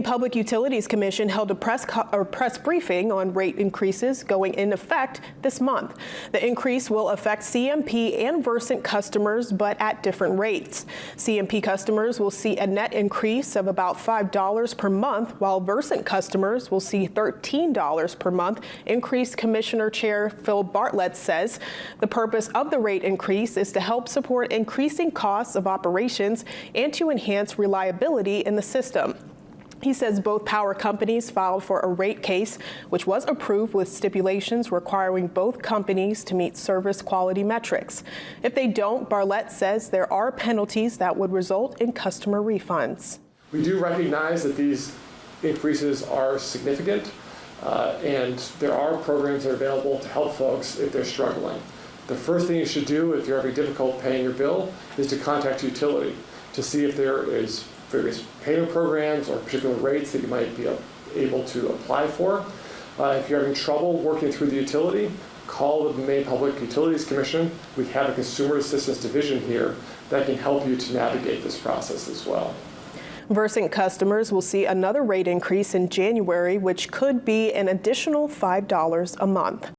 Public Utilities Commission held a press briefing on rate increases going in effect this month. The increase will affect CMP and Versant customers, but at different rates. CMP customers will see a net increase of about $5 per month, while Versant customers will see $13 per month increase. Commissioner Chair Phil Bartlett says the purpose of the rate increase is to help support increasing costs of operations and to enhance reliability in the system. He says both power companies filed for a rate case, which was approved with stipulations requiring both companies to meet service quality metrics. If they don't, Bartlett says there are penalties that would result in customer refunds. We do recognize that these increases are significant, and there are programs that are available to help folks if they're struggling. The first thing you should do if you're having difficulty paying your bill is to contact your utility to see if there is various payment programs or particular rates that you might be able to apply for. If you're having trouble working through the utility, call the Maine Public Utilities Commission. We have a consumer assistance division here that can help you to navigate this process as well. Versant customers will see another rate increase in January, which could be an additional $5 a month.